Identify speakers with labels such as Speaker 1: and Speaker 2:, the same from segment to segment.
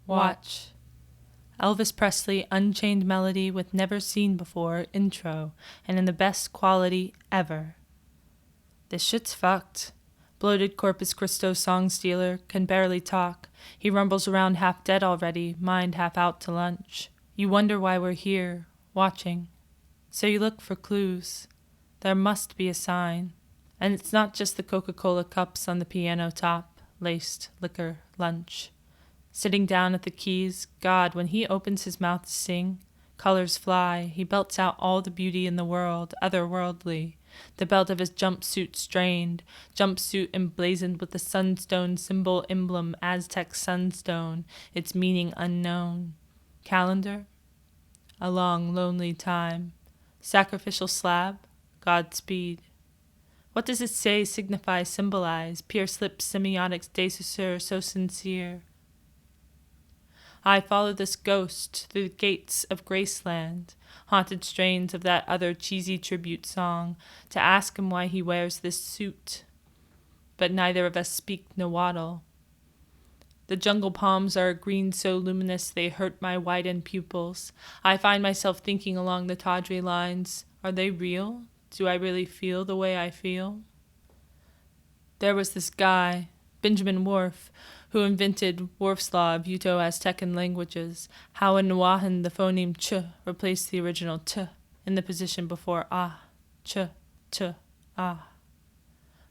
Speaker 1: Watch. Elvis Presley Unchained Melody with Never Seen Before intro, and in the best quality ever. This shit's fucked. Bloated Corpus Christo song stealer can barely talk. He rumbles around half dead already, mind half out to lunch. You wonder why we're here, watching. So you look for clues. There must be a sign. And it's not just the Coca-Cola cups on the piano top, laced liquor lunch. Sitting down at the keys, God, when he opens his mouth to sing, colors fly, he belts out all the beauty in the world, otherworldly. The belt of his jumpsuit strained, jumpsuit emblazoned with the sunstone symbol emblem, Aztec sunstone, its meaning unknown. Calendar? A long, lonely time. Sacrificial slab? Godspeed. What does it say, signify, symbolize? Pierce lips, semiotics, déchaussure, so sincere. I follow this ghost through the gates of Graceland, haunted strains of that other cheesy tribute song, to ask him why he wears this suit. But neither of us speak Nahuatl. The jungle palms are a green so luminous they hurt my widened pupils. I find myself thinking along the tawdry lines, are they real? Do I really feel the way I feel? There was this guy, Benjamin Whorf, who invented Whorf's law of Uto-Aztecan languages, how in Nahuatl the phoneme ch replaced the original t in the position before ah, ch, t, ah.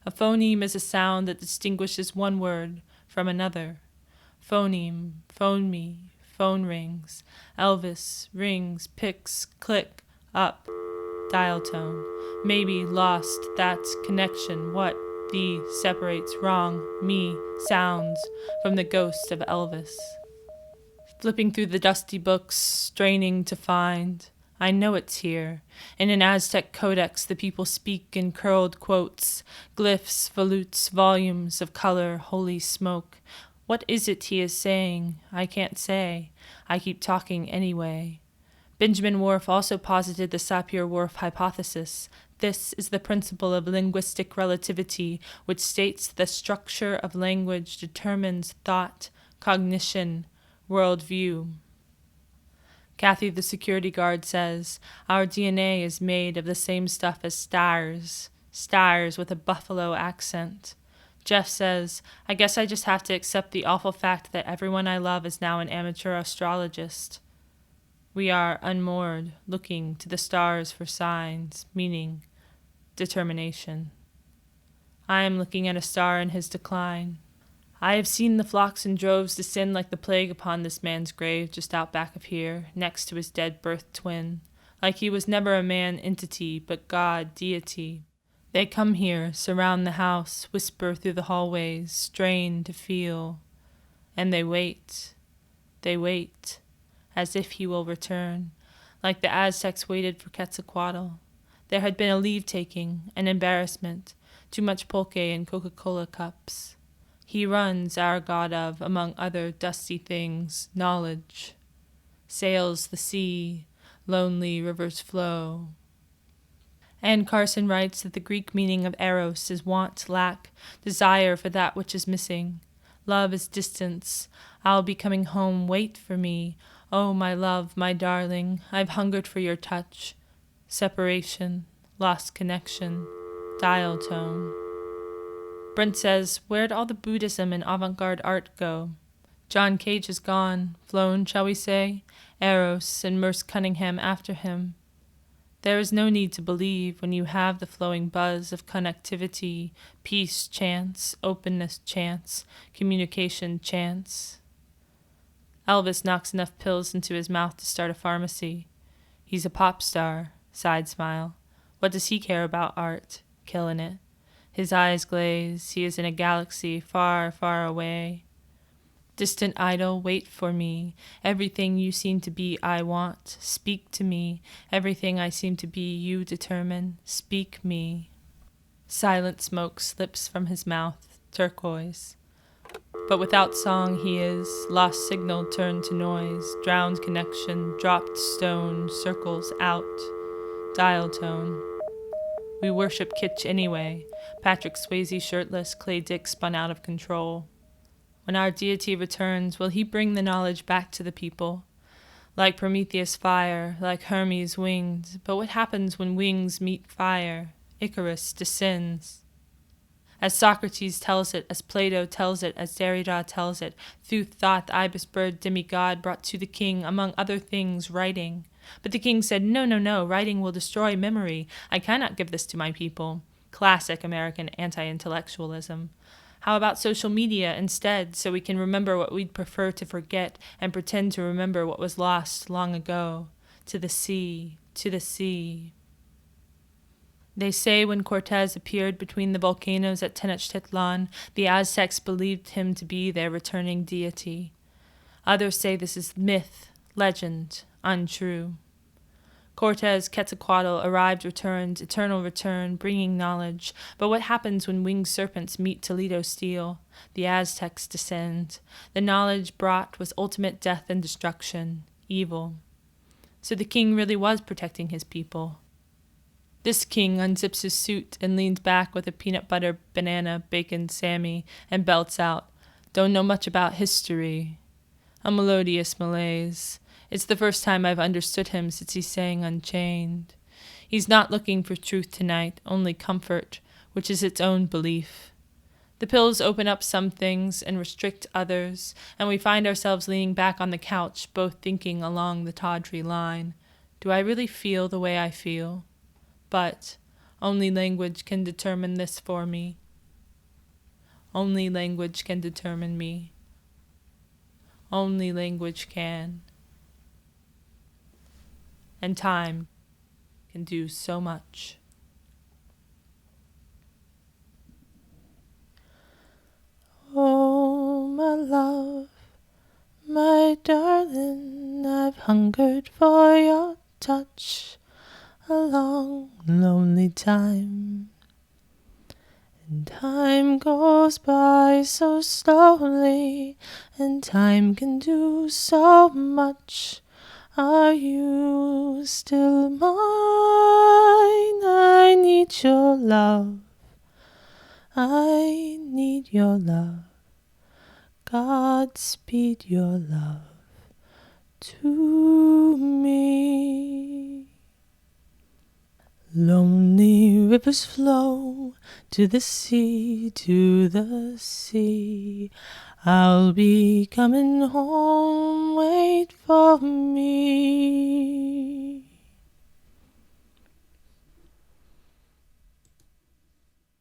Speaker 1: A phoneme is a sound that distinguishes one word from another. Phoneme, phone me, phone rings, Elvis, rings, picks, click, up, dial tone. Maybe lost that connection, what? The separates wrong, me, sounds from the ghost of Elvis. Flipping through the dusty books, straining to find. I know it's here. In an Aztec codex the people speak in curled quotes, glyphs, volutes, volumes of color, holy smoke. What is it he is saying? I can't say. I keep talking anyway. Benjamin Whorf also posited the Sapir-Whorf hypothesis. This is the principle of linguistic relativity, which states the structure of language determines thought, cognition, worldview. Kathy, the security guard, says, our DNA is made of the same stuff as stars with a buffalo accent. Jeff says, I guess I just have to accept the awful fact that everyone I love is now an amateur astrologist. We are unmoored, looking to the stars for signs, meaning, determination. I am looking at a star in his decline. I have seen the flocks and droves descend like the plague upon this man's grave just out back of here, next to his dead birth twin, like he was never a man entity, but God, deity. They come here, surround the house, whisper through the hallways, strain to feel. And they wait, as if he will return, like the Aztecs waited for Quetzalcoatl. There had been a leave-taking, an embarrassment, too much pulque in Coca-Cola cups. He runs, our god of, among other dusty things, knowledge. Sails the sea, lonely rivers flow. Anne Carson writes that the Greek meaning of eros is want, lack, desire for that which is missing. Love is distance. I'll be coming home, wait for me. Oh, my love, my darling, I've hungered for your touch. Separation, lost connection, dial tone. Brent says, where'd all the Buddhism and avant-garde art go? John Cage is gone, flown, shall we say? Eros and Merce Cunningham after him. There is no need to believe when you have the flowing buzz of connectivity, peace chance, openness chance, communication chance. Elvis knocks enough pills into his mouth to start a pharmacy. He's a pop star, side smile. What does he care about art? Killing it. His eyes glaze. He is in a galaxy far, far away. Distant idol, wait for me. Everything you seem to be, I want. Speak to me. Everything I seem to be, you determine. Speak me. Silent smoke slips from his mouth, turquoise. But without song he is, lost signal turned to noise, drowned connection, dropped stone, circles out, dial tone. We worship kitsch anyway. Patrick Swayze shirtless, Clay Dick spun out of control. When our deity returns, will he bring the knowledge back to the people? Like Prometheus' fire, like Hermes' wings. But what happens when wings meet fire? Icarus descends. As Socrates tells it, as Plato tells it, as Derrida tells it, through thought the ibis bird demigod brought to the king, among other things, writing. But the king said, no, no, no, writing will destroy memory. I cannot give this to my people. Classic American anti-intellectualism. How about social media instead, so we can remember what we'd prefer to forget and pretend to remember what was lost long ago? To the sea, to the sea. They say when Cortez appeared between the volcanoes at Tenochtitlan, the Aztecs believed him to be their returning deity. Others say this is myth, legend, untrue. Cortez, Quetzalcoatl, arrived, returned, eternal return, bringing knowledge. But what happens when winged serpents meet Toledo steel? The Aztecs descend. The knowledge brought was ultimate death and destruction, evil. So the king really was protecting his people. This king unzips his suit and leans back with a peanut butter, banana, bacon, Sammy, and belts out, "Don't know much about history." A melodious malaise. It's the first time I've understood him since he sang Unchained. He's not looking for truth tonight, only comfort, which is its own belief. The pills open up some things and restrict others, and we find ourselves leaning back on the couch, both thinking along the tawdry line. Do I really feel the way I feel? But only language can determine this for me. Only language can determine me. Only language can. And time can do so much.
Speaker 2: Oh, my love, my darling, I've hungered for your touch a long, lonely time. And time goes by so slowly, and time can do so much. Are you still mine? I need your love. I need your love. Godspeed your love to me. Lonely rivers flow to the sea, to the sea. I'll be coming home, wait for me.